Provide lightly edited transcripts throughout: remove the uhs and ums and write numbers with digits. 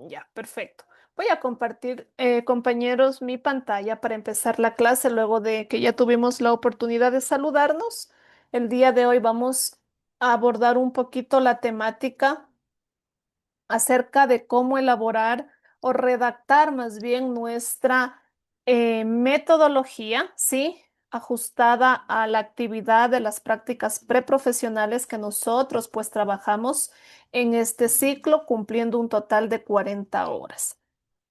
Ya, perfecto. Voy a compartir, compañeros, mi pantalla para empezar la clase luego de que ya tuvimos la oportunidad de saludarnos. El día de hoy vamos a abordar un poquito la temática acerca de cómo elaborar o redactar más bien nuestra metodología, ¿sí? Ajustada a la actividad de las prácticas preprofesionales que nosotros pues trabajamos en este ciclo cumpliendo un total de 40 horas.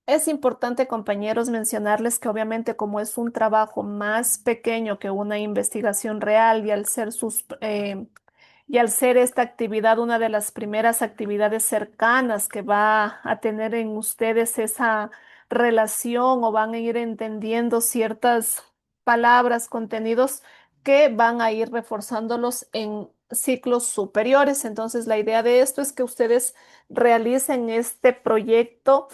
Es importante, compañeros, mencionarles que obviamente como es un trabajo más pequeño que una investigación real y al ser esta actividad una de las primeras actividades cercanas que va a tener en ustedes esa relación o van a ir entendiendo ciertas palabras, contenidos que van a ir reforzándolos en ciclos superiores. Entonces, la idea de esto es que ustedes realicen este proyecto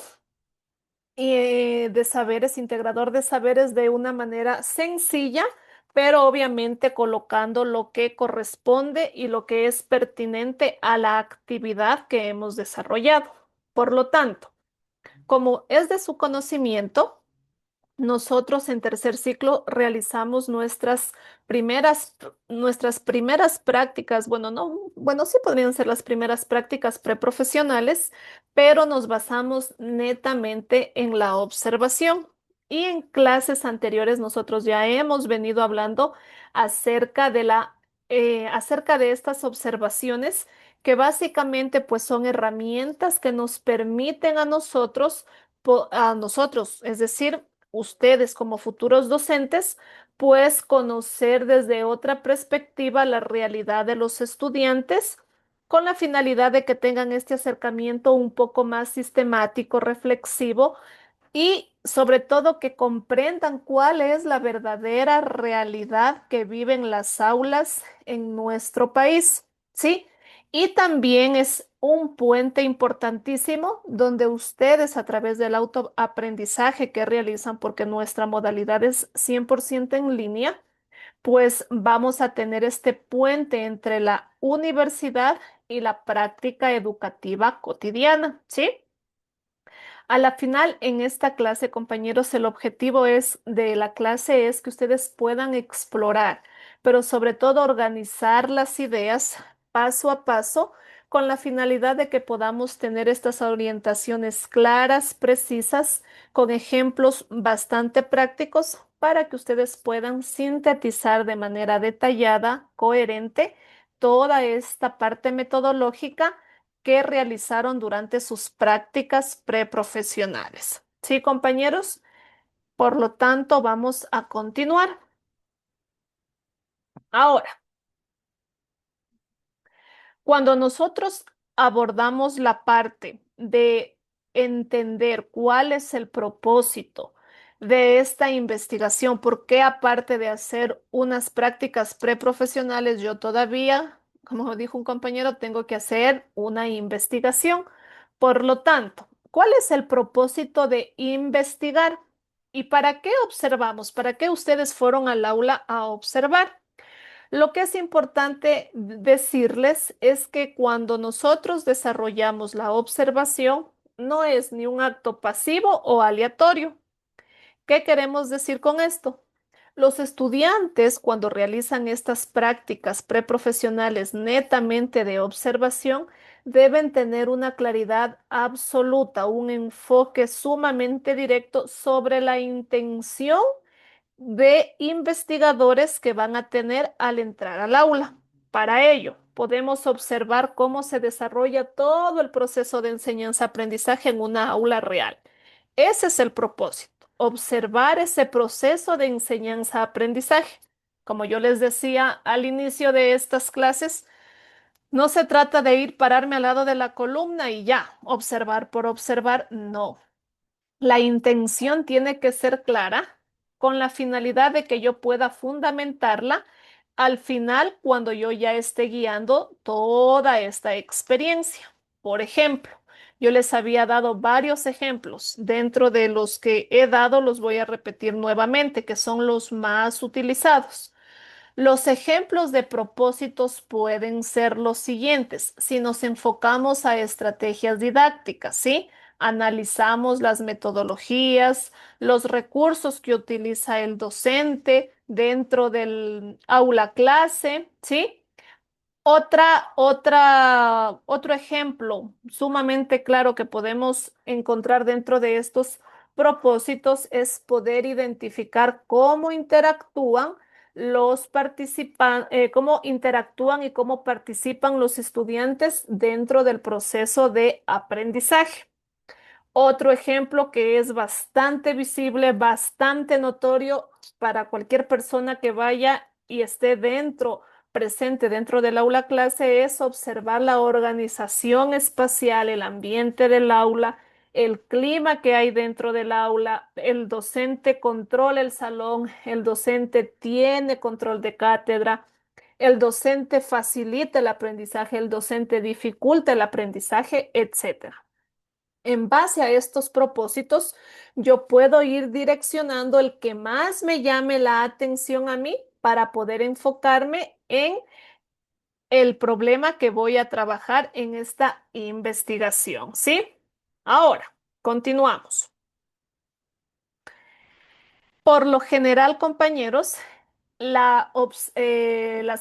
de saberes, integrador de saberes de una manera sencilla, pero obviamente colocando lo que corresponde y lo que es pertinente a la actividad que hemos desarrollado. Por lo tanto, como es de su conocimiento, nosotros en tercer ciclo realizamos nuestras primeras prácticas, bueno, no, bueno, sí podrían ser las primeras prácticas preprofesionales, pero nos basamos netamente en la observación. Y en clases anteriores nosotros ya hemos venido hablando acerca acerca de estas observaciones que básicamente pues son herramientas que nos permiten a nosotros, es decir, ustedes como futuros docentes, pues conocer desde otra perspectiva la realidad de los estudiantes con la finalidad de que tengan este acercamiento un poco más sistemático, reflexivo y sobre todo que comprendan cuál es la verdadera realidad que viven las aulas en nuestro país, ¿sí? Y también es un puente importantísimo donde ustedes a través del autoaprendizaje que realizan, porque nuestra modalidad es 100% en línea, pues vamos a tener este puente entre la universidad y la práctica educativa cotidiana, ¿sí? A la final, en esta clase, compañeros, el objetivo de la clase es que ustedes puedan explorar, pero sobre todo organizar las ideas paso a paso con la finalidad de que podamos tener estas orientaciones claras, precisas, con ejemplos bastante prácticos para que ustedes puedan sintetizar de manera detallada, coherente, toda esta parte metodológica que realizaron durante sus prácticas preprofesionales. ¿Sí, compañeros? Por lo tanto, vamos a continuar. Ahora, cuando nosotros abordamos la parte de entender cuál es el propósito de esta investigación, por qué aparte de hacer unas prácticas preprofesionales, yo todavía, como dijo un compañero, tengo que hacer una investigación. Por lo tanto, ¿cuál es el propósito de investigar? ¿Y para qué observamos? ¿Para qué ustedes fueron al aula a observar? Lo que es importante decirles es que cuando nosotros desarrollamos la observación, no es ni un acto pasivo o aleatorio. ¿Qué queremos decir con esto? Los estudiantes, cuando realizan estas prácticas preprofesionales netamente de observación, deben tener una claridad absoluta, un enfoque sumamente directo sobre la intención de investigadores que van a tener al entrar al aula. Para ello, podemos observar cómo se desarrolla todo el proceso de enseñanza-aprendizaje en una aula real. Ese es el propósito, observar ese proceso de enseñanza-aprendizaje. Como yo les decía al inicio de estas clases, no se trata de ir pararme al lado de la columna y ya, observar por observar, no. La intención tiene que ser clara con la finalidad de que yo pueda fundamentarla al final cuando yo ya esté guiando toda esta experiencia. Por ejemplo, yo les había dado varios ejemplos. Dentro de los que he dado, los voy a repetir nuevamente, que son los más utilizados. Los ejemplos de propósitos pueden ser los siguientes si nos enfocamos a estrategias didácticas, ¿sí? analizamos las metodologías, los recursos que utiliza el docente dentro del aula clase, ¿sí? Otro ejemplo sumamente claro que podemos encontrar dentro de estos propósitos es poder identificar cómo interactúan los participantes, cómo interactúan y cómo participan los estudiantes dentro del proceso de aprendizaje. Otro ejemplo que es bastante visible, bastante notorio para cualquier persona que vaya y esté presente dentro del aula clase, es observar la organización espacial, el ambiente del aula, el clima que hay dentro del aula. El docente controla el salón, el docente tiene control de cátedra. El docente facilita el aprendizaje, el docente dificulta el aprendizaje, etcétera. En base a estos propósitos, yo puedo ir direccionando el que más me llame la atención a mí para poder enfocarme en el problema que voy a trabajar en esta investigación, ¿sí? Ahora, continuamos. Por lo general, compañeros, las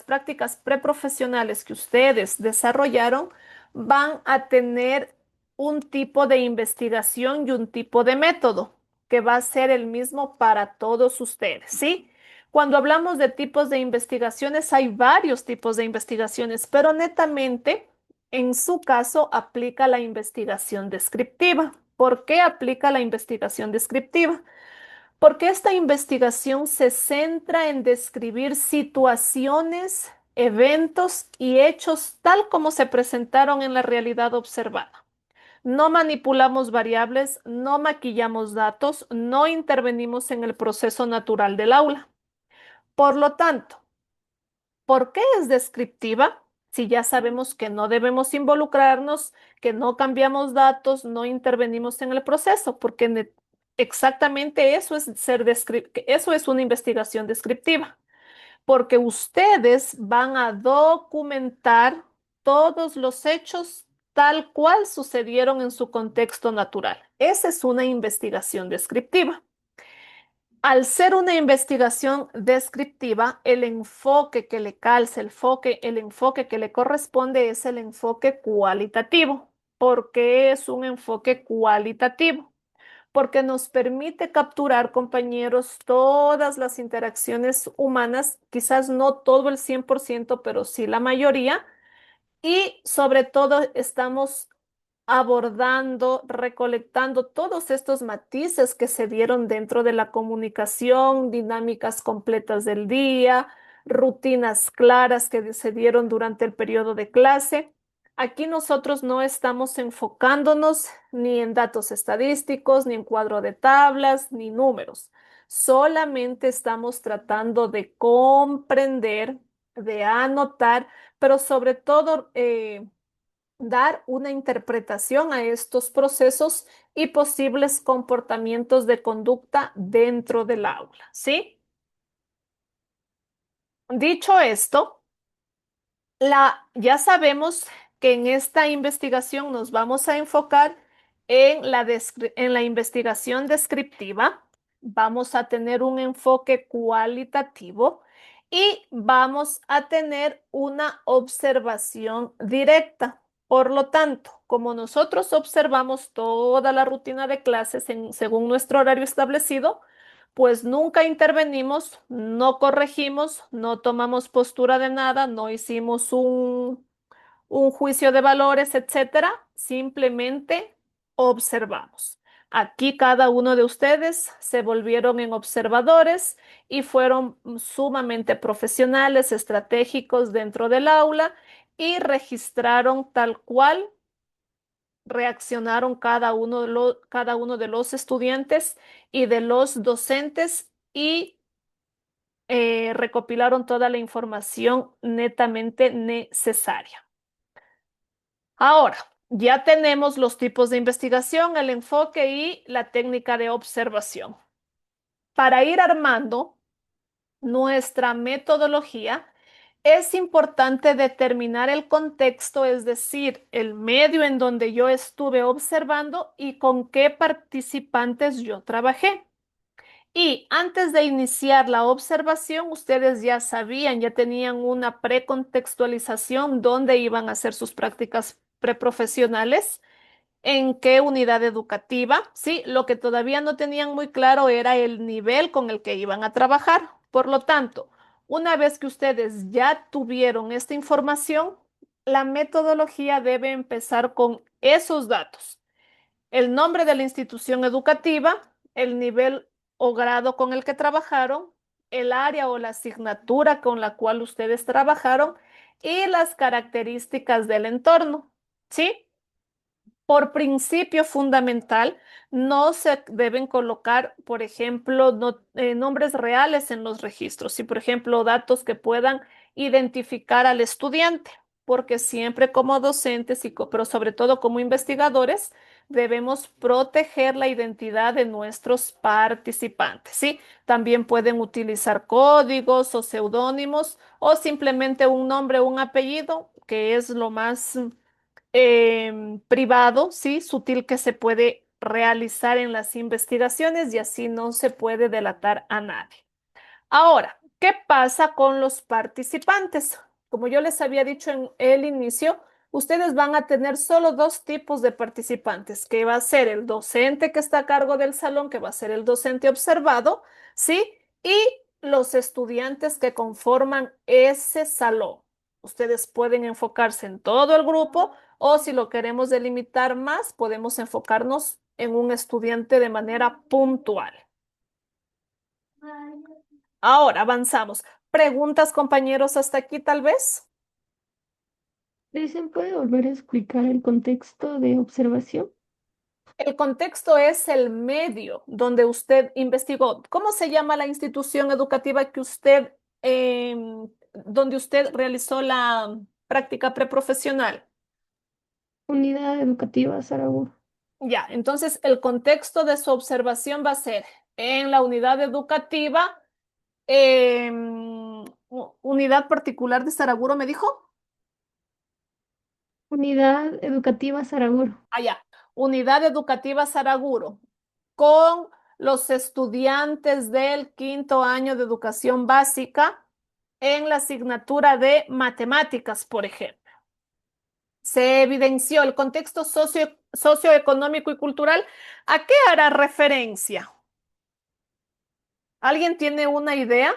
prácticas preprofesionales que ustedes desarrollaron van a tener un tipo de investigación y un tipo de método que va a ser el mismo para todos ustedes, ¿sí? Cuando hablamos de tipos de investigaciones, hay varios tipos de investigaciones, pero netamente, en su caso, aplica la investigación descriptiva. ¿Por qué aplica la investigación descriptiva? Porque esta investigación se centra en describir situaciones, eventos y hechos tal como se presentaron en la realidad observada. No manipulamos variables, no maquillamos datos, no intervenimos en el proceso natural del aula. Por lo tanto, ¿por qué es descriptiva? Si ya sabemos que no debemos involucrarnos, que no cambiamos datos, no intervenimos en el proceso, porque exactamente eso es eso es una investigación descriptiva, porque ustedes van a documentar todos los hechos tal cual sucedieron en su contexto natural. Esa es una investigación descriptiva. Al ser una investigación descriptiva, el enfoque que le calza, el enfoque que le corresponde es el enfoque cualitativo. ¿Por qué es un enfoque cualitativo? Porque nos permite capturar, compañeros, todas las interacciones humanas, quizás no todo el 100%, pero sí la mayoría, y sobre todo estamos abordando, recolectando todos estos matices que se dieron dentro de la comunicación, dinámicas completas del día, rutinas claras que se dieron durante el periodo de clase. Aquí nosotros no estamos enfocándonos ni en datos estadísticos, ni en cuadro de tablas, ni números. Solamente estamos tratando de comprender, de anotar, pero sobre todo dar una interpretación a estos procesos y posibles comportamientos de conducta dentro del aula, ¿sí? Dicho esto, ya sabemos que en esta investigación nos vamos a enfocar en la investigación descriptiva, vamos a tener un enfoque cualitativo y vamos a tener una observación directa. Por lo tanto, como nosotros observamos toda la rutina de clases según nuestro horario establecido, pues nunca intervenimos, no corregimos, no tomamos postura de nada, no hicimos un juicio de valores, etcétera, simplemente observamos. Aquí cada uno de ustedes se volvieron en observadores y fueron sumamente profesionales, estratégicos dentro del aula y registraron tal cual reaccionaron cada uno de los estudiantes y de los docentes y recopilaron toda la información netamente necesaria. Ahora, ya tenemos los tipos de investigación, el enfoque y la técnica de observación. Para ir armando nuestra metodología, Es importante determinar el contexto, es decir, el medio en donde yo estuve observando y con qué participantes yo trabajé. Y antes de iniciar la observación, ustedes ya sabían, ya tenían una precontextualización donde iban a hacer sus prácticas preprofesionales, en qué unidad educativa. Sí, lo que todavía no tenían muy claro era el nivel con el que iban a trabajar. Por lo tanto, una vez que ustedes ya tuvieron esta información, la metodología debe empezar con esos datos: el nombre de la institución educativa, el nivel o grado con el que trabajaron, el área o la asignatura con la cual ustedes trabajaron y las características del entorno. ¿Sí? Por principio fundamental, no se deben colocar, por ejemplo, nombres reales en los registros y, por ejemplo, datos que puedan identificar al estudiante, porque siempre como docentes pero sobre todo como investigadores, debemos proteger la identidad de nuestros participantes, ¿sí? También pueden utilizar códigos o seudónimos o simplemente un nombre o un apellido, que es lo más privado, sí, sutil, que se puede realizar en las investigaciones y así no se puede delatar a nadie. Ahora, ¿qué pasa con los participantes? Como yo les había dicho en el inicio, ustedes van a tener solo dos tipos de participantes, que va a ser el docente que está a cargo del salón, que va a ser el docente observado, ¿sí? Y los estudiantes que conforman ese salón. Ustedes pueden enfocarse en todo el grupo o si lo queremos delimitar más, podemos enfocarnos en un estudiante de manera puntual. Ahora avanzamos. ¿Preguntas, compañeros, hasta aquí tal vez? ¿Dicen puede volver a explicar el contexto de observación? El contexto es el medio donde usted investigó. ¿Cómo se llama la institución educativa que donde usted realizó la práctica preprofesional? Unidad educativa Saraguro. Ya, entonces el contexto de su observación va a ser en la unidad educativa, unidad particular de Saraguro, ¿me dijo? Unidad educativa Saraguro. Allá, unidad educativa Saraguro, con los estudiantes del quinto año de educación básica en la asignatura de matemáticas, por ejemplo. Se evidenció el contexto socioeconómico y cultural. ¿A qué hará referencia? ¿Alguien tiene una idea?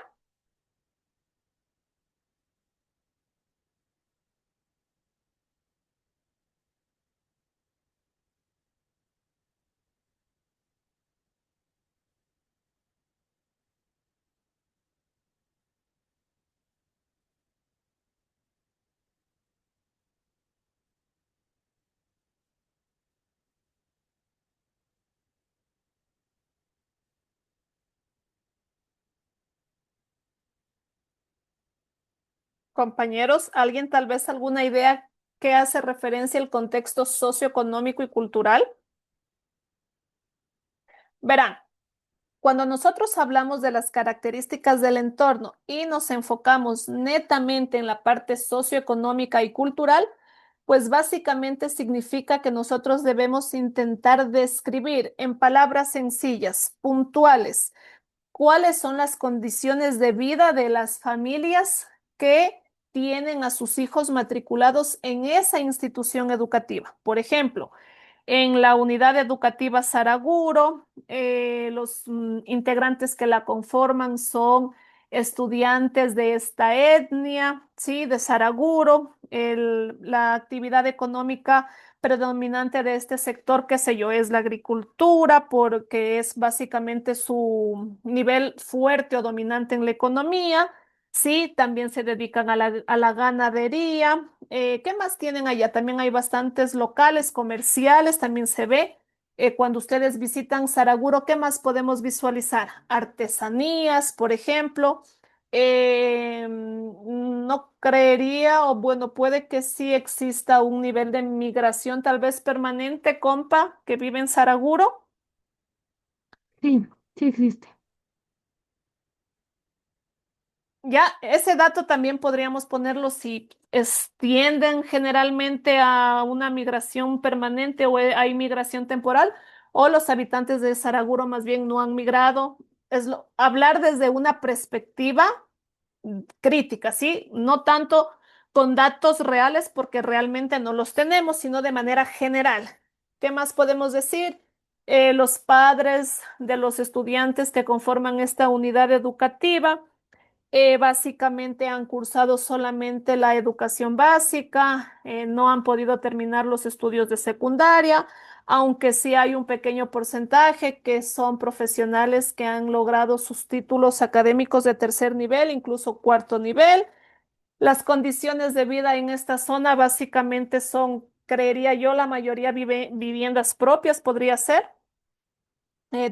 Compañeros, ¿alguien tal vez alguna idea que hace referencia al contexto socioeconómico y cultural? Verán. Cuando nosotros hablamos de las características del entorno y nos enfocamos netamente en la parte socioeconómica y cultural, pues básicamente significa que nosotros debemos intentar describir en palabras sencillas, puntuales, cuáles son las condiciones de vida de las familias que tienen a sus hijos matriculados en esa institución educativa. Por ejemplo, en la unidad educativa Saraguro, los integrantes que la conforman son estudiantes de esta etnia, ¿sí? De Saraguro. La actividad económica predominante de este sector, qué sé yo, es la agricultura, porque es básicamente su nivel fuerte o dominante en la economía. Sí, también se dedican a la ganadería. ¿Qué más tienen allá? También hay bastantes locales comerciales, también se ve. Cuando ustedes visitan Saraguro, ¿qué más podemos visualizar? Artesanías, por ejemplo. No creería, o bueno, puede que sí exista un nivel de migración tal vez permanente, compa, que vive en Saraguro. Sí, sí existe. Ya, ese dato también podríamos ponerlo si tienden generalmente a una migración permanente o hay migración temporal, o los habitantes de Saraguro más bien no han migrado. Hablar desde una perspectiva crítica, ¿sí? No tanto con datos reales porque realmente no los tenemos, sino de manera general. ¿Qué más podemos decir? Los padres de los estudiantes que conforman esta unidad educativa básicamente han cursado solamente la educación básica, no han podido terminar los estudios de secundaria, aunque sí hay un pequeño porcentaje que son profesionales que han logrado sus títulos académicos de tercer nivel, incluso cuarto nivel. Las condiciones de vida en esta zona básicamente son, creería yo, la mayoría viviendas propias, podría ser.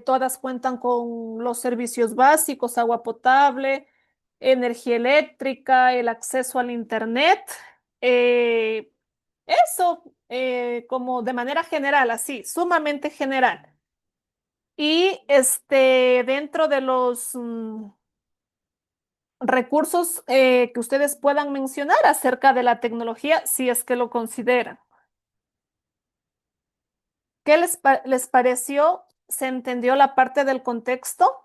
Todas cuentan con los servicios básicos, agua potable, energía eléctrica, el acceso al internet. Eh, como de manera general, así, sumamente general. Y dentro de los recursos que ustedes puedan mencionar acerca de la tecnología, si es que lo consideran. ¿Qué les pareció? ¿Se entendió la parte del contexto?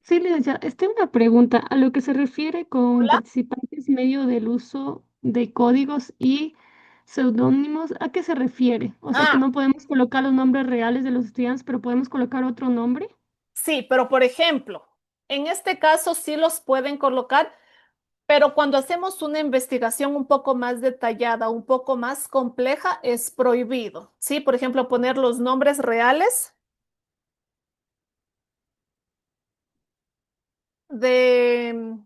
Sí, licenciada, una pregunta. A lo que se refiere con Hola. participantes medio del uso de códigos y seudónimos, ¿a qué se refiere? O sea, que Ah, no podemos colocar los nombres reales de los estudiantes, pero podemos colocar otro nombre. sí, pero por ejemplo, en este caso sí los pueden colocar, pero cuando hacemos una investigación un poco más detallada, un poco más compleja, es prohibido. Sí, por ejemplo, poner los nombres reales de,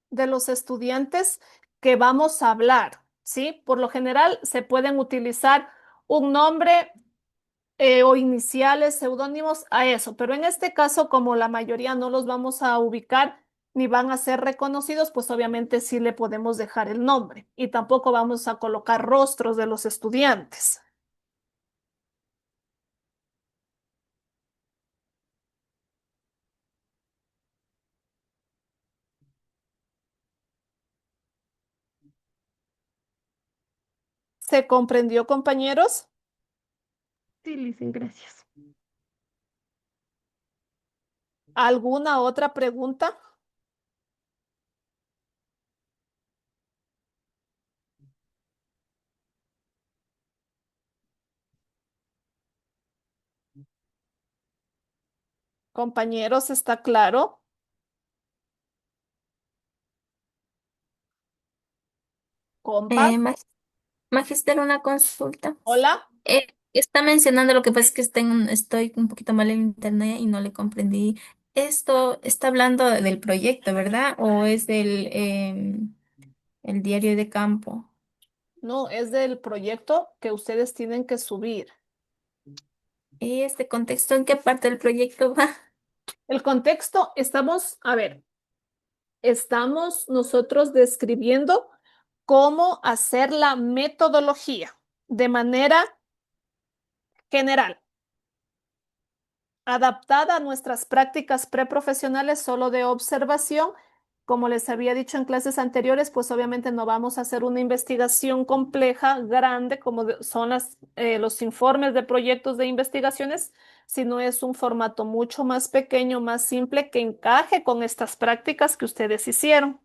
de los estudiantes que vamos a hablar. Sí, por lo general se pueden utilizar un nombre o iniciales, seudónimos a eso, pero en este caso, como la mayoría no los vamos a ubicar ni van a ser reconocidos, pues obviamente sí le podemos dejar el nombre y tampoco vamos a colocar rostros de los estudiantes. ¿Se comprendió, compañeros? Sí, licen, gracias. ¿Alguna otra pregunta? Compañeros, ¿está claro? Eh, Compas, mag- Magister, una consulta. hola. Está mencionando, lo que pasa es que estoy un poquito mal en internet y no le comprendí. Esto está hablando del proyecto, ¿verdad? ¿O es el diario de campo? No, es del proyecto que ustedes tienen que subir. ¿Y este contexto en qué parte del proyecto va? El contexto, a ver, estamos nosotros describiendo cómo hacer la metodología de manera general, adaptada a nuestras prácticas preprofesionales solo de observación. Como les había dicho en clases anteriores, pues obviamente no vamos a hacer una investigación compleja, grande, como son los informes de proyectos de investigaciones, sino es un formato mucho más pequeño, más simple, que encaje con estas prácticas que ustedes hicieron.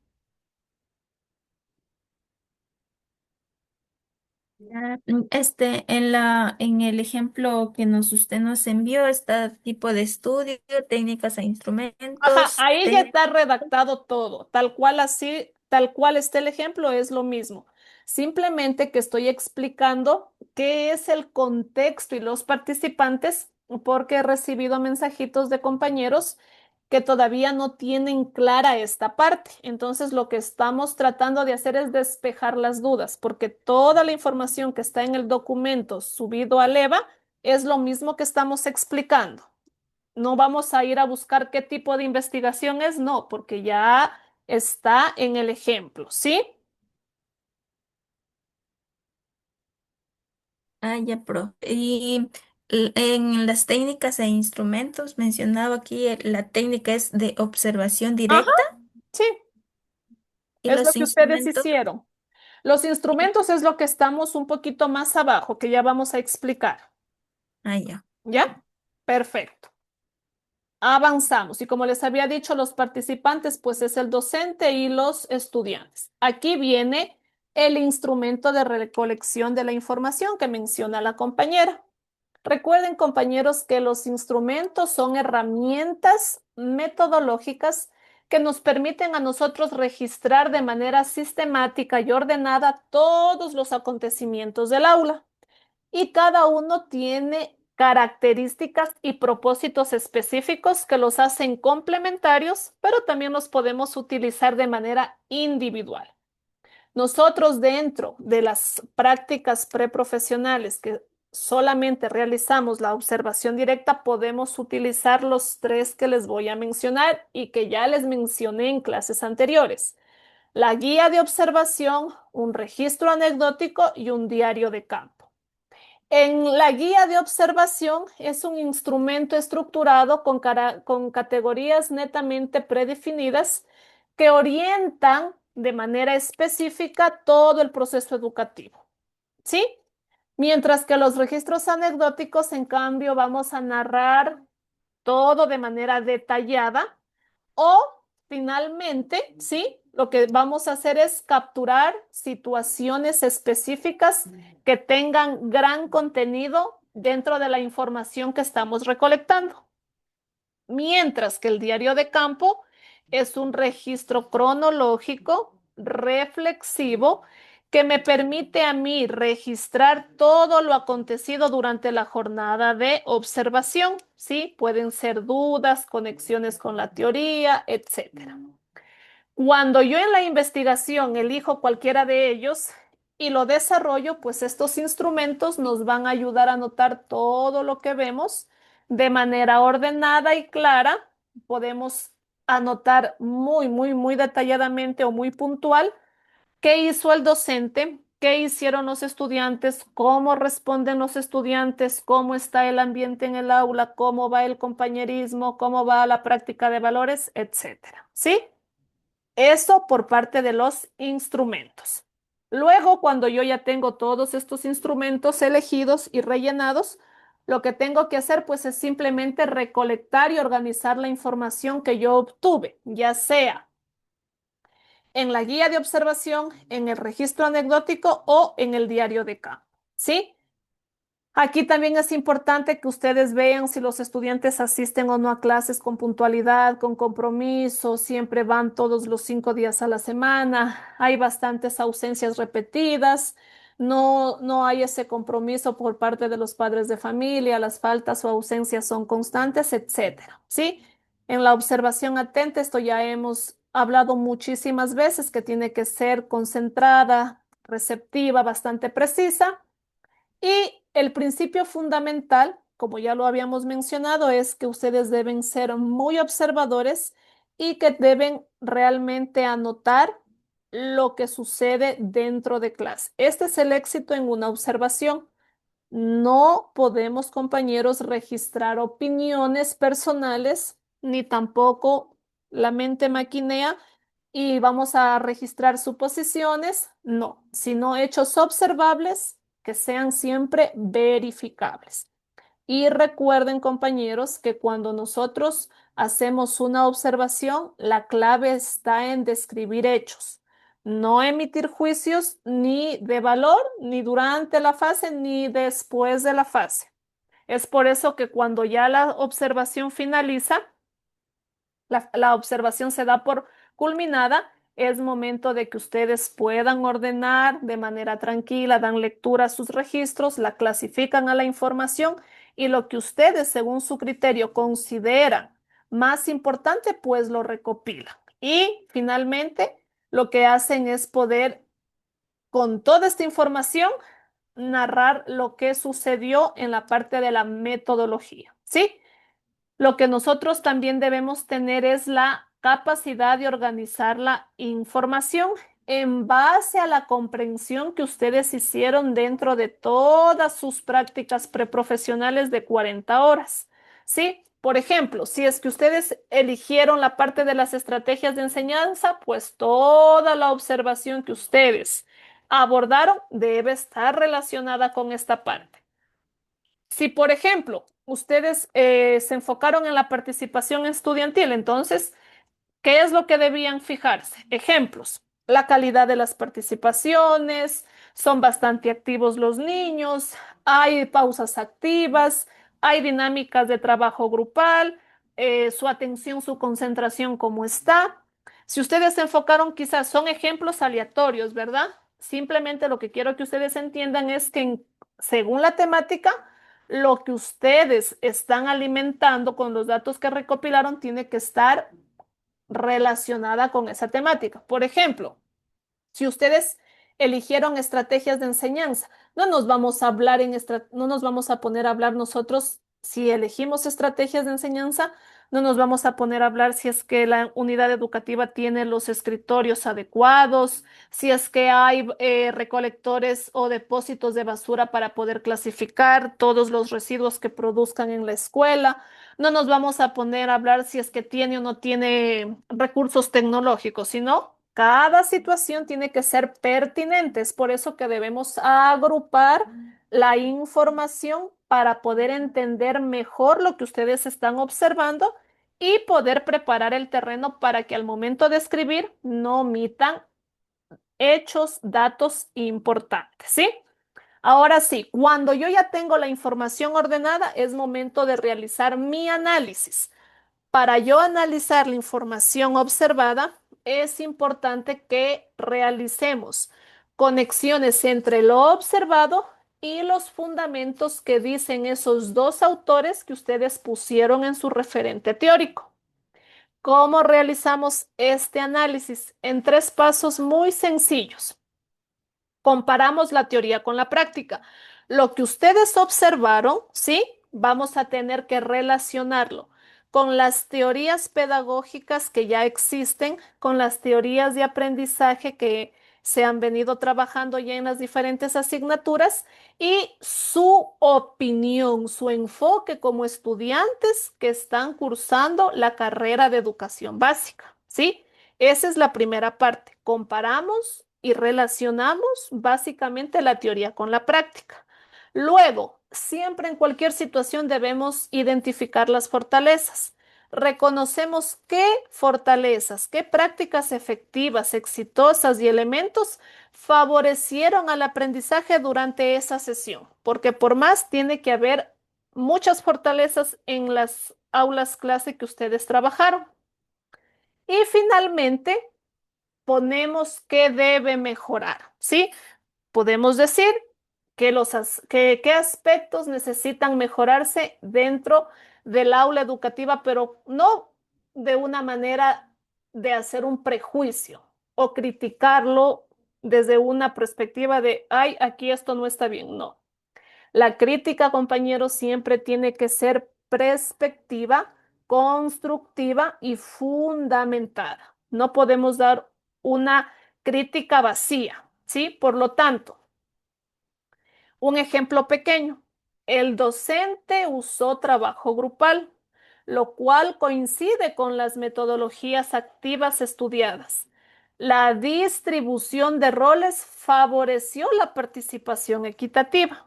En el ejemplo que usted nos envió, está tipo de estudio, técnicas e Ajá, instrumentos. ahí ya está redactado todo, tal cual así, tal cual está el ejemplo, es lo mismo. Simplemente que estoy explicando qué es el contexto y los participantes, porque he recibido mensajitos de compañeros que todavía no tienen clara esta parte. Entonces, lo que estamos tratando de hacer es despejar las dudas, porque toda la información que está en el documento subido al EVA es lo mismo que estamos explicando. No vamos a ir a buscar qué tipo de investigación es, no, porque ya está en el ejemplo, ¿sí? Ah, ya, pro. Y en las técnicas e instrumentos mencionaba aquí, la técnica es de observación Ajá, directa. Sí, ¿Y es lo los que ustedes instrumentos? hicieron. Los instrumentos es lo que estamos un poquito más abajo, que ya vamos a explicar. Ah, ya. ¿Ya? Perfecto. Avanzamos. Y como les había dicho, los participantes, pues es el docente y los estudiantes. Aquí viene el instrumento de recolección de la información que menciona la compañera. Recuerden, compañeros, que los instrumentos son herramientas metodológicas que nos permiten a nosotros registrar de manera sistemática y ordenada todos los acontecimientos del aula. Y cada uno tiene características y propósitos específicos que los hacen complementarios, pero también los podemos utilizar de manera individual. Nosotros dentro de las prácticas preprofesionales que solamente realizamos la observación directa, podemos utilizar los tres que les voy a mencionar y que ya les mencioné en clases anteriores. La guía de observación, un registro anecdótico y un diario de campo. En la guía de observación es un instrumento estructurado con categorías netamente predefinidas que orientan de manera específica todo el proceso educativo, ¿sí? Mientras que los registros anecdóticos, en cambio, vamos a narrar todo de manera detallada o finalmente, ¿sí? Lo que vamos a hacer es capturar situaciones específicas que tengan gran contenido dentro de la información que estamos recolectando. Mientras que el diario de campo es un registro cronológico, reflexivo, que me permite a mí registrar todo lo acontecido durante la jornada de observación, ¿sí? Pueden ser dudas, conexiones con la teoría, etcétera. Cuando yo en la investigación elijo cualquiera de ellos y lo desarrollo, pues estos instrumentos nos van a ayudar a anotar todo lo que vemos de manera ordenada y clara. Podemos anotar muy detalladamente o muy puntual qué hizo el docente, qué hicieron los estudiantes, cómo responden los estudiantes, cómo está el ambiente en el aula, cómo va el compañerismo, cómo va la práctica de valores, etcétera. ¿Sí? Eso por parte de los instrumentos. Luego, cuando yo ya tengo todos estos instrumentos elegidos y rellenados, lo que tengo que hacer pues es simplemente recolectar y organizar la información que yo obtuve, ya sea en la guía de observación, en el registro anecdótico o en el diario de campo. ¿Sí? Aquí también es importante que ustedes vean si los estudiantes asisten o no a clases con puntualidad, con compromiso, siempre van todos los 5 días a la semana, hay bastantes ausencias repetidas, no hay ese compromiso por parte de los padres de familia, las faltas o ausencias son constantes, etcétera. ¿Sí? En la observación atenta, esto ya hemos hablado muchísimas veces que tiene que ser concentrada, receptiva, bastante precisa. Y el principio fundamental, como ya lo habíamos mencionado, es que ustedes deben ser muy observadores y que deben realmente anotar lo que sucede dentro de clase. Este es el éxito en una observación. No podemos, compañeros, registrar opiniones personales, ni tampoco la mente maquinea y vamos a registrar suposiciones, no, sino hechos observables que sean siempre verificables. Y recuerden, compañeros, que cuando nosotros hacemos una observación, la clave está en describir hechos, no emitir juicios ni de valor, ni durante la fase, ni después de la fase. Es por eso que cuando ya la observación finaliza, la observación se da por culminada, es momento de que ustedes puedan ordenar de manera tranquila, dan lectura a sus registros, la clasifican a la información y lo que ustedes, según su criterio, consideran más importante, pues lo recopilan. Y finalmente, lo que hacen es poder, con toda esta información, narrar lo que sucedió en la parte de la metodología. ¿Sí? Lo que nosotros también debemos tener es la capacidad de organizar la información en base a la comprensión que ustedes hicieron dentro de todas sus prácticas preprofesionales de 40 horas. ¿Sí? Por ejemplo, si es que ustedes eligieron la parte de las estrategias de enseñanza, pues toda la observación que ustedes abordaron debe estar relacionada con esta parte. Si, por ejemplo, ustedes se enfocaron en la participación estudiantil, entonces, ¿qué es lo que debían fijarse? Ejemplos, la calidad de las participaciones, son bastante activos los niños, hay pausas activas, hay dinámicas de trabajo grupal, su atención, su concentración, ¿cómo está? Si ustedes se enfocaron, quizás son ejemplos aleatorios, ¿verdad? Simplemente lo que quiero que ustedes entiendan es que según la temática, lo que ustedes están alimentando con los datos que recopilaron tiene que estar relacionada con esa temática. Por ejemplo, si ustedes eligieron estrategias de enseñanza, no nos vamos a hablar no nos vamos a poner a hablar nosotros si elegimos estrategias de enseñanza, no nos vamos a poner a hablar si es que la unidad educativa tiene los escritorios adecuados, si es que hay recolectores o depósitos de basura para poder clasificar todos los residuos que produzcan en la escuela. No nos vamos a poner a hablar si es que tiene o no tiene recursos tecnológicos, sino cada situación tiene que ser pertinente. Es por eso que debemos agrupar la información para poder entender mejor lo que ustedes están observando y poder preparar el terreno para que al momento de escribir no omitan hechos, datos importantes, ¿sí? Ahora sí, cuando yo ya tengo la información ordenada, es momento de realizar mi análisis. Para yo analizar la información observada, es importante que realicemos conexiones entre lo observado y los fundamentos que dicen esos dos autores que ustedes pusieron en su referente teórico. ¿Cómo realizamos este análisis? En tres pasos muy sencillos. Comparamos la teoría con la práctica. Lo que ustedes observaron, ¿sí? Vamos a tener que relacionarlo con las teorías pedagógicas que ya existen, con las teorías de aprendizaje que se han venido trabajando ya en las diferentes asignaturas y su opinión, su enfoque como estudiantes que están cursando la carrera de educación básica, ¿sí? Esa es la primera parte. Comparamos y relacionamos básicamente la teoría con la práctica. Luego, siempre en cualquier situación debemos identificar las fortalezas. Reconocemos qué fortalezas, qué prácticas efectivas, exitosas y elementos favorecieron al aprendizaje durante esa sesión, porque por más tiene que haber muchas fortalezas en las aulas clase que ustedes trabajaron. Y finalmente, ponemos qué debe mejorar, ¿sí? Podemos decir qué aspectos necesitan mejorarse dentro del aula educativa, pero no de una manera de hacer un prejuicio o criticarlo desde una perspectiva de, ay, aquí esto no está bien. No. La crítica, compañeros, siempre tiene que ser perspectiva, constructiva y fundamentada. No podemos dar una crítica vacía, ¿sí? Por lo tanto, un ejemplo pequeño. El docente usó trabajo grupal, lo cual coincide con las metodologías activas estudiadas. La distribución de roles favoreció la participación equitativa.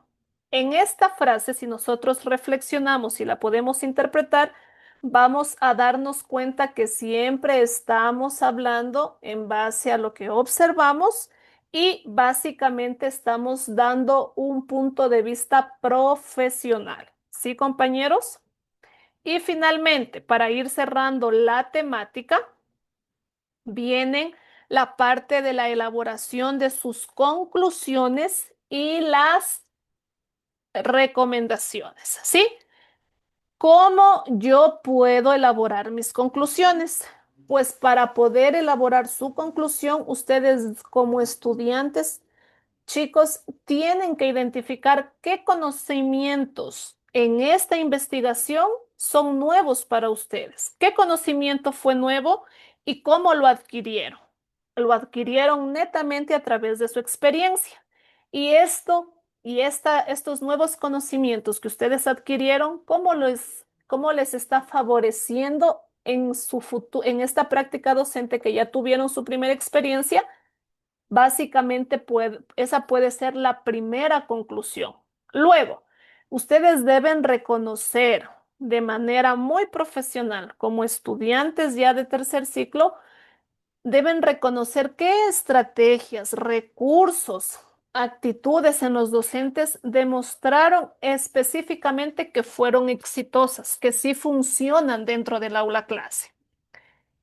En esta frase, si nosotros reflexionamos y la podemos interpretar, vamos a darnos cuenta que siempre estamos hablando en base a lo que observamos y básicamente estamos dando un punto de vista profesional. ¿Sí, compañeros? Y finalmente, para ir cerrando la temática, viene la parte de la elaboración de sus conclusiones y las recomendaciones. ¿Sí? ¿Cómo yo puedo elaborar mis conclusiones? Pues para poder elaborar su conclusión, ustedes como estudiantes, chicos, tienen que identificar qué conocimientos en esta investigación son nuevos para ustedes. ¿Qué conocimiento fue nuevo y cómo lo adquirieron? Lo adquirieron netamente a través de su experiencia. Y estos nuevos conocimientos que ustedes adquirieron, ¿cómo cómo les está favoreciendo en su en esta práctica docente que ya tuvieron su primera experiencia. Básicamente esa puede ser la primera conclusión. Luego, ustedes deben reconocer de manera muy profesional, como estudiantes ya de tercer ciclo, deben reconocer qué estrategias, recursos, actitudes en los docentes demostraron específicamente que fueron exitosas, que sí funcionan dentro del aula clase.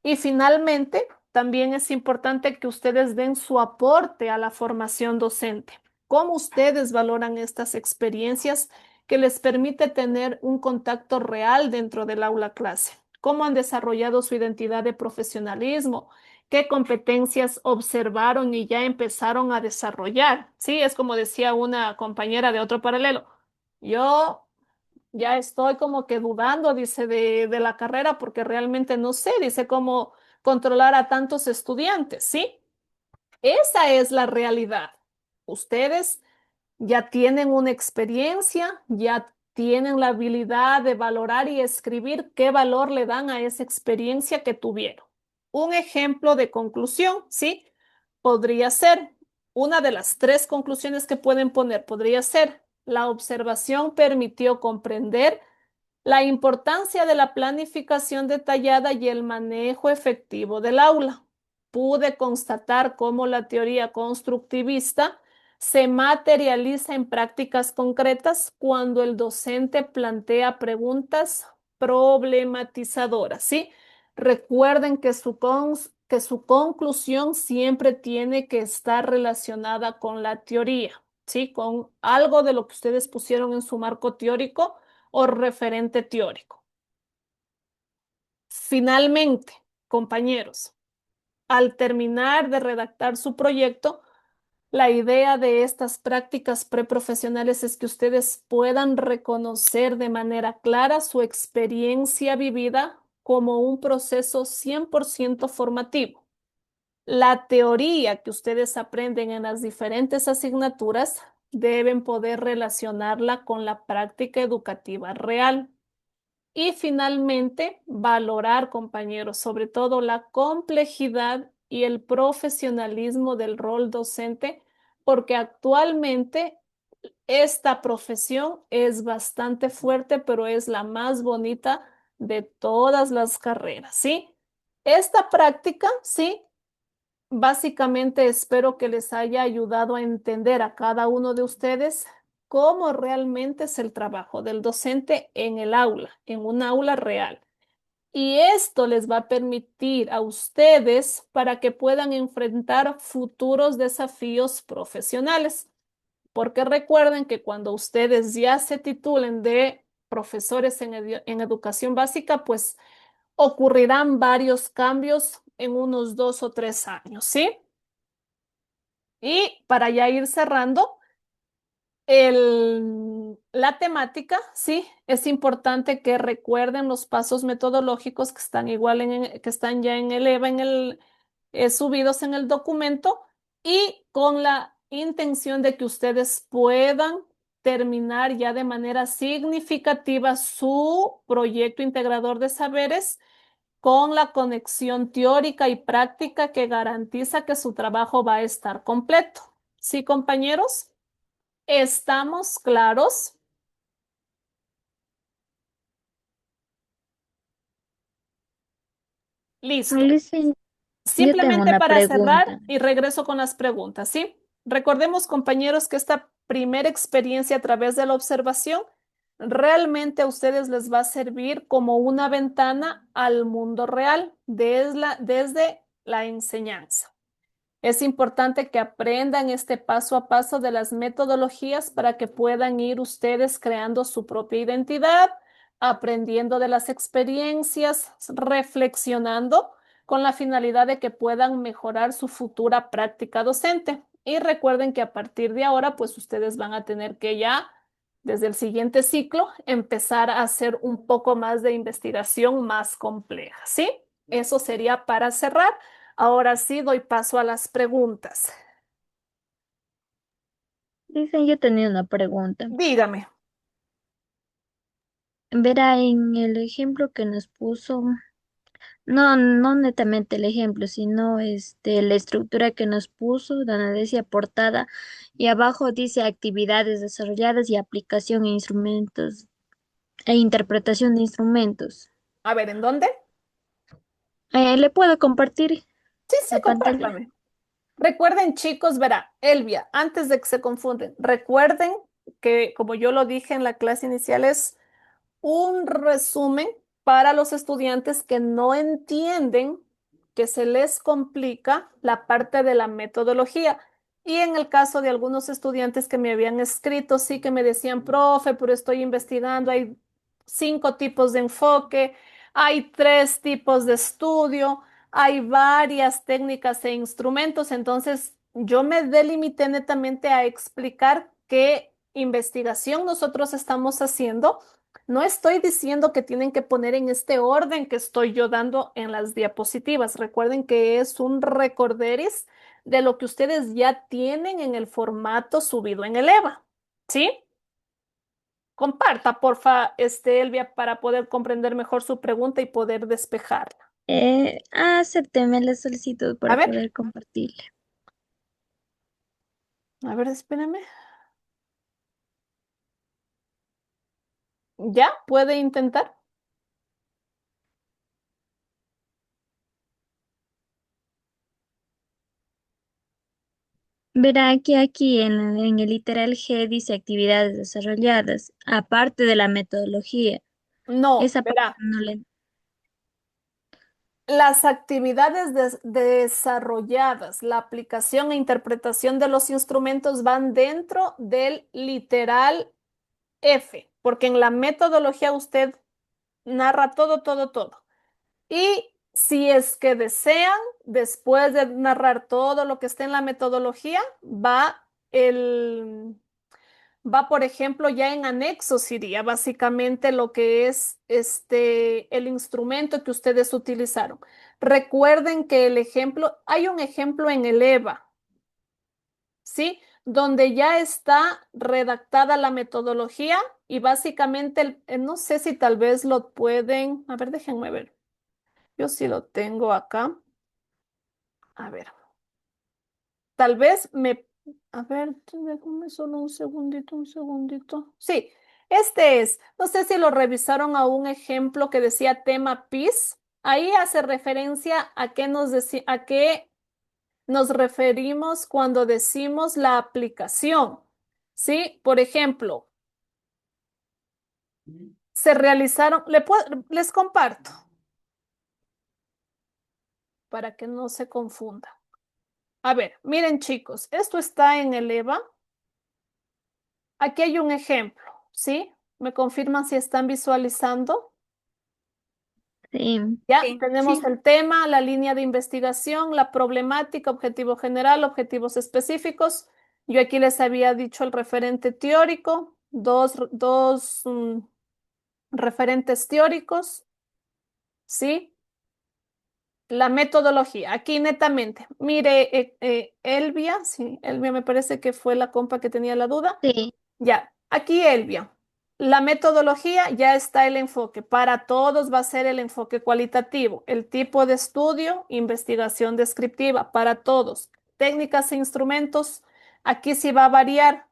Y finalmente, también es importante que ustedes den su aporte a la formación docente. ¿Cómo ustedes valoran estas experiencias que les permite tener un contacto real dentro del aula clase? ¿Cómo han desarrollado su identidad de profesionalismo? ¿Qué competencias observaron y ya empezaron a desarrollar? Sí, es como decía una compañera de otro paralelo. Yo ya estoy como que dudando, dice, de la carrera porque realmente no sé, dice, cómo controlar a tantos estudiantes, ¿sí? Esa es la realidad. Ustedes ya tienen una experiencia, ya tienen la habilidad de valorar y escribir qué valor le dan a esa experiencia que tuvieron. Un ejemplo de conclusión, ¿sí? Podría ser, una de las tres conclusiones que pueden poner, podría ser, la observación permitió comprender la importancia de la planificación detallada y el manejo efectivo del aula. Pude constatar cómo la teoría constructivista se materializa en prácticas concretas cuando el docente plantea preguntas problematizadoras, ¿sí? Recuerden que que su conclusión siempre tiene que estar relacionada con la teoría, ¿sí? Con algo de lo que ustedes pusieron en su marco teórico o referente teórico. Finalmente, compañeros, al terminar de redactar su proyecto, la idea de estas prácticas preprofesionales es que ustedes puedan reconocer de manera clara su experiencia vivida como un proceso 100% formativo. La teoría que ustedes aprenden en las diferentes asignaturas deben poder relacionarla con la práctica educativa real. Y finalmente, valorar, compañeros, sobre todo la complejidad y el profesionalismo del rol docente, porque actualmente esta profesión es bastante fuerte, pero es la más bonita de todas las carreras, ¿sí? Esta práctica, ¿sí? Básicamente espero que les haya ayudado a entender a cada uno de ustedes cómo realmente es el trabajo del docente en el aula, en un aula real. Y esto les va a permitir a ustedes para que puedan enfrentar futuros desafíos profesionales. Porque recuerden que cuando ustedes ya se titulen de profesores en educación básica, pues ocurrirán varios cambios en unos 2 o 3 años, ¿sí? Y para ya ir cerrando, la temática, sí, es importante que recuerden los pasos metodológicos que están igual que están ya en el EVA, subidos en el documento y con la intención de que ustedes puedan terminar ya de manera significativa su proyecto integrador de saberes con la conexión teórica y práctica que garantiza que su trabajo va a estar completo. ¿Sí, compañeros? ¿Estamos claros? Listo. Alicia, yo tengo Simplemente una para cerrar pregunta. y regreso con las preguntas, ¿sí? Recordemos, compañeros, que esta primera experiencia a través de la observación realmente a ustedes les va a servir como una ventana al mundo real desde la enseñanza. Es importante que aprendan este paso a paso de las metodologías para que puedan ir ustedes creando su propia identidad, aprendiendo de las experiencias, reflexionando con la finalidad de que puedan mejorar su futura práctica docente. Y recuerden que a partir de ahora, pues ustedes van a tener que ya, desde el siguiente ciclo, empezar a hacer un poco más de investigación más compleja, ¿sí? Eso sería para cerrar. Ahora sí doy paso a las preguntas. Dicen, yo tenía una pregunta. Dígame. Verá en el ejemplo que nos puso, no netamente el ejemplo, sino la estructura que nos puso, donde decía portada y abajo dice actividades desarrolladas y aplicación e instrumentos e interpretación de instrumentos. A ver, ¿en dónde? ¿Le puedo compartir Sí, sí, la pantalla? compártame. Recuerden, chicos, verá, Elvia, antes de que se confunden, recuerden que, como yo lo dije en la clase inicial, es un resumen para los estudiantes que no entienden, que se les complica la parte de la metodología. Y en el caso de algunos estudiantes que me habían escrito, sí que me decían, profe, pero estoy investigando, hay 5 tipos de enfoque, hay 3 tipos de estudio, hay varias técnicas e instrumentos. Entonces, yo me delimité netamente a explicar qué investigación nosotros estamos haciendo. No estoy diciendo que tienen que poner en este orden que estoy yo dando en las diapositivas. Recuerden que es un recorderis de lo que ustedes ya tienen en el formato subido en el EVA. ¿Sí? Comparta, porfa, Elvia, para poder comprender mejor su pregunta y poder despejarla. Acépteme la solicitud A para ver, poder compartirle. espérenme. ¿Ya? ¿Puede intentar? Verá que aquí en el literal G dice actividades desarrolladas, aparte de la metodología. No, Esa parte verá. no le... Las actividades desarrolladas, la aplicación e interpretación de los instrumentos van dentro del literal F, porque en la metodología usted narra todo, todo, todo. Y si es que desean, después de narrar todo lo que esté en la metodología, va, por ejemplo, ya en anexos iría básicamente lo que es el instrumento que ustedes utilizaron. Recuerden que hay un ejemplo en el EVA, ¿sí? Donde ya está redactada la metodología y básicamente, no sé si tal vez lo pueden, a ver, déjenme ver. Yo sí lo tengo acá. A ver, tal vez a ver, déjame solo un segundito, un segundito. Sí, este es, no sé si lo revisaron a un ejemplo que decía tema PIS. Ahí hace referencia a a qué nos referimos cuando decimos la aplicación. ¿Sí? Por ejemplo, se realizaron, les comparto para que no se confunda. A ver, miren chicos, esto está en el EVA. Aquí hay un ejemplo, ¿sí? ¿Me confirman si están visualizando? Sí, Ya Sí, tenemos sí. el tema, la línea de investigación, la problemática, objetivo general, objetivos específicos. Yo aquí les había dicho el referente teórico, dos referentes teóricos, ¿sí? La metodología, aquí netamente. Mire, Elvia, sí, Elvia me parece que fue la compa que tenía la duda. sí, Ya, aquí Elvia. La metodología ya está el enfoque. Para todos va a ser el enfoque cualitativo. El tipo de estudio, investigación descriptiva, para todos. Técnicas e instrumentos, aquí sí va a variar.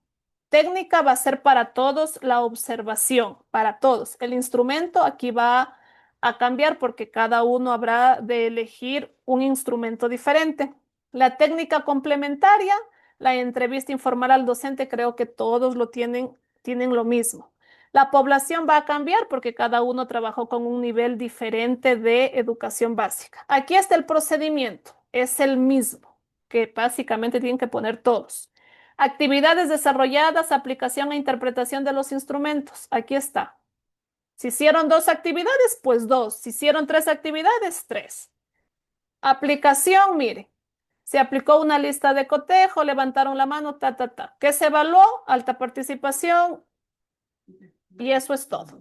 Técnica va a ser para todos la observación, para todos. El instrumento aquí va a cambiar porque cada uno habrá de elegir un instrumento diferente. La técnica complementaria, la entrevista informal al docente, creo que todos tienen lo mismo. La población va a cambiar porque cada uno trabajó con un nivel diferente de educación básica. Aquí está el procedimiento, es el mismo, que básicamente tienen que poner todos. Actividades desarrolladas, aplicación e interpretación de los instrumentos. Aquí está. Si hicieron 2 actividades, pues 2. Si hicieron 3 actividades, 3. Aplicación, mire. Se aplicó una lista de cotejo, levantaron la mano, ta, ta, ta. ¿Qué se evaluó? Alta participación y eso es todo.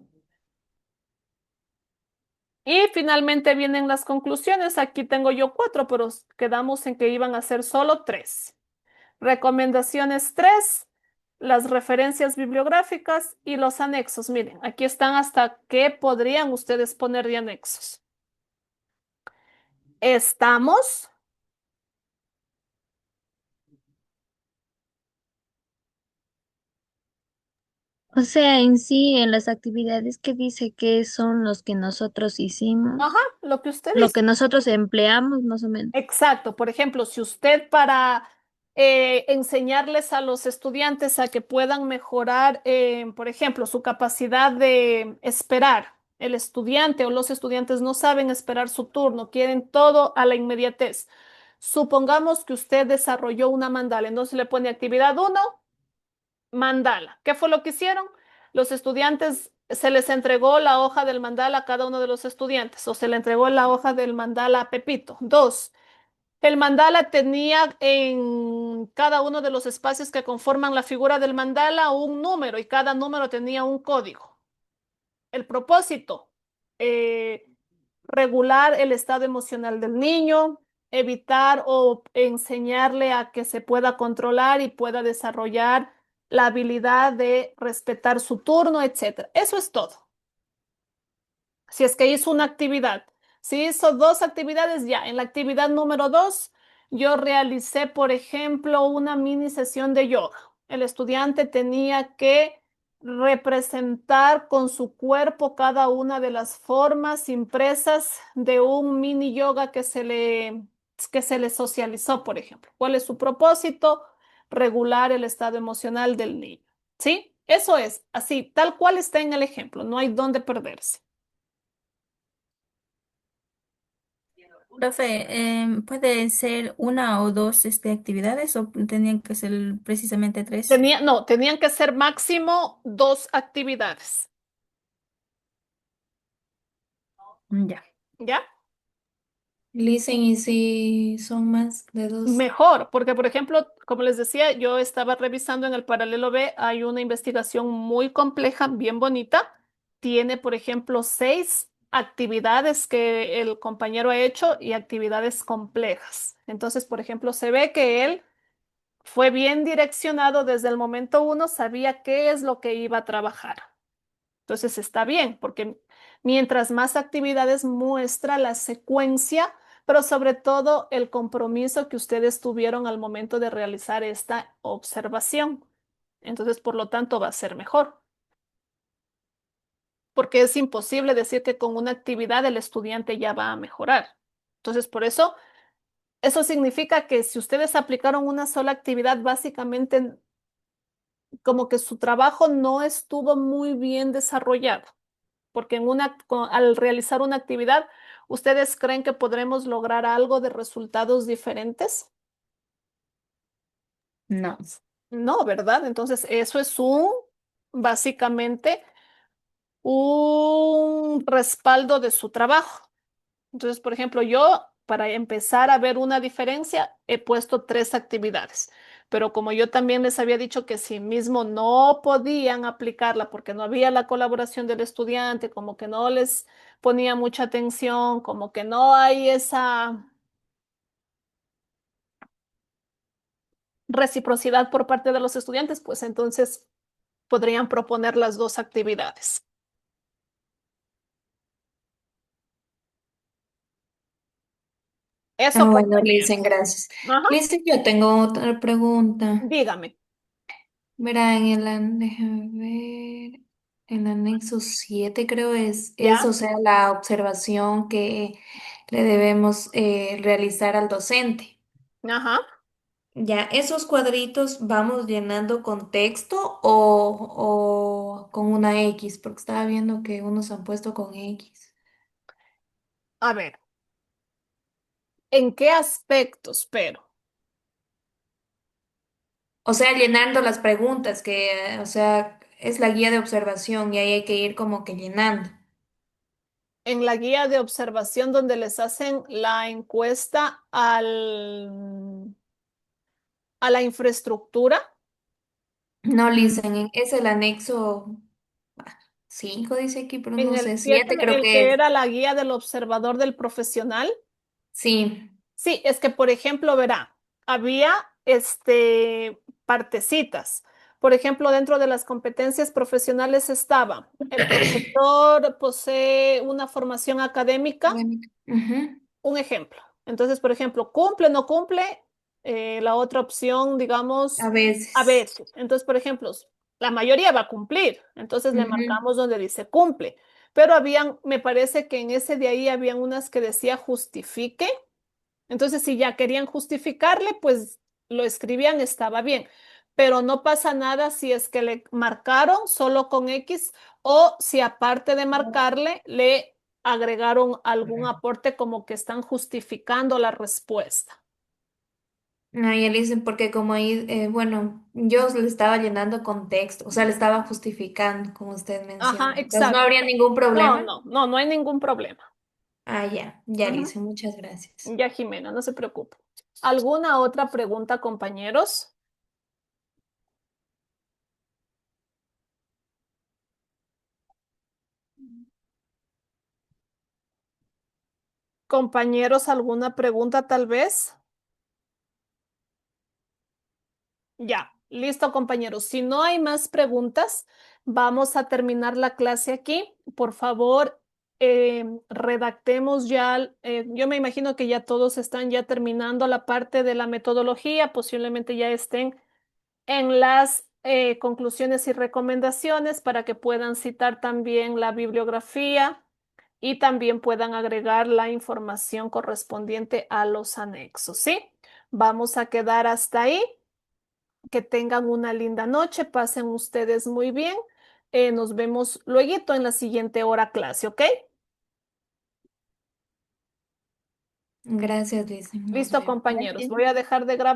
Y finalmente vienen las conclusiones. Aquí tengo yo 4, pero quedamos en que iban a ser solo 3. Recomendaciones 3. las referencias bibliográficas y los anexos. Miren, aquí están hasta qué podrían ustedes poner de anexos. Estamos, O sea, en sí, en las actividades que dice que son los que nosotros ajá, hicimos, lo que usted lo dice. que nosotros empleamos, más o menos. Exacto. Por ejemplo, si usted para enseñarles a los estudiantes a que puedan mejorar, por ejemplo, su capacidad de esperar, el estudiante o los estudiantes no saben esperar su turno, quieren todo a la inmediatez. Supongamos que usted desarrolló una mandala, entonces le pone actividad uno, mandala. ¿Qué fue lo que hicieron? Los estudiantes, se les entregó la hoja del mandala a cada uno de los estudiantes o se le entregó la hoja del mandala a Pepito. Dos. El mandala tenía en cada uno de los espacios que conforman la figura del mandala un número y cada número tenía un código. El propósito, eh, regular el estado emocional del niño, evitar o enseñarle a que se pueda controlar y pueda desarrollar la habilidad de respetar su turno, etcétera. Eso es todo. Si es que hizo una actividad. Si hizo dos actividades, ya. En la actividad número dos, yo realicé, por ejemplo, una mini sesión de yoga. El estudiante tenía que representar con su cuerpo cada una de las formas impresas de un mini yoga que se le socializó, por ejemplo. ¿Cuál es su propósito? Regular el estado emocional del niño. ¿Sí? Eso es así, tal cual está en el ejemplo. No hay dónde perderse. Profe, ¿puede ser una o dos actividades o tenían que ser precisamente tres? No, tenían que ser máximo dos actividades, Ya. ¿ya? Listen, y si son más de dos. Mejor, porque por ejemplo, como les decía, yo estaba revisando en el paralelo B, hay una investigación muy compleja, bien bonita. Tiene, por ejemplo, 6 actividades que el compañero ha hecho y actividades complejas. Entonces, por ejemplo, se ve que él fue bien direccionado desde el momento uno, sabía qué es lo que iba a trabajar. Entonces está bien, porque mientras más actividades muestra la secuencia, pero sobre todo el compromiso que ustedes tuvieron al momento de realizar esta observación. Entonces, por lo tanto, va a ser mejor, porque es imposible decir que con una actividad el estudiante ya va a mejorar. Entonces, por eso, eso significa que si ustedes aplicaron una sola actividad, básicamente como que su trabajo no estuvo muy bien desarrollado. Porque al realizar una actividad, ¿ustedes creen que podremos lograr algo de resultados diferentes? No. No, ¿verdad? Entonces, eso es básicamente, un respaldo de su trabajo. Entonces, por ejemplo, yo, para empezar a ver una diferencia, he puesto 3 actividades. Pero como yo también les había dicho que si mismo no podían aplicarla porque no había la colaboración del estudiante, como que no les ponía mucha atención, como que no hay esa reciprocidad por parte de los estudiantes, pues entonces podrían proponer las 2 actividades. Eso Ah, por bueno, lo Listen, menos. gracias. Ajá, Listen, yo tengo otra pregunta. dígame. Mira, déjame ver, el anexo 7 creo es, ¿Ya? o sea, la observación que le debemos realizar al docente. Ajá. Ya, esos cuadritos vamos llenando con texto o con una X, porque estaba viendo que unos han puesto con X. A ver, ¿en qué aspectos, pero? O sea, llenando las preguntas, que, o sea, es la guía de observación y ahí hay que ir como que llenando. En la guía de observación donde les hacen la encuesta a la infraestructura, No, Listen, es el anexo 5 dice aquí, pero en no el sé, 7 7 creo el que que es. era la guía del observador del profesional. Sí, Sí, es que, por ejemplo, verá, había partecitas. Por ejemplo, dentro de las competencias profesionales estaba, el profesor posee una formación académica, Académica. Ujú. un ejemplo. Entonces, por ejemplo, cumple, no cumple, la otra opción, digamos, A a veces. veces. Entonces, por ejemplo, la mayoría va a cumplir. Entonces le Ujú. marcamos donde dice cumple. Pero habían, me parece que en ese de ahí habían unas que decía justifique. Entonces, si ya querían justificarle, pues lo escribían, estaba bien. Pero no pasa nada si es que le marcaron solo con X o si aparte de marcarle le agregaron algún aporte como que están justificando la respuesta. No, y él dice, porque como ahí, bueno, yo le estaba llenando contexto, o sea, le estaba justificando, como usted Ajá, menciona. Entonces, no exacto. habría ningún No, problema. no, no, no hay ningún problema. Ah, ya le Ujú. hice, muchas gracias. Ya, Jimena, no se preocupe. ¿Alguna otra pregunta, compañeros? Compañeros, ¿alguna pregunta tal vez? Ya, listo, compañeros. Si no hay más preguntas, vamos a terminar la clase aquí. Por favor, redactemos ya. Yo me imagino que ya todos están ya terminando la parte de la metodología, posiblemente ya estén en las conclusiones y recomendaciones para que puedan citar también la bibliografía y también puedan agregar la información correspondiente a los anexos, ¿sí? Vamos a quedar hasta ahí. Que tengan una linda noche, pasen ustedes muy bien. Nos vemos luego en la siguiente hora clase, ¿ok? Gracias, Luis. Nos Listo, vemos. compañeros. Gracias. Voy a dejar de grabar.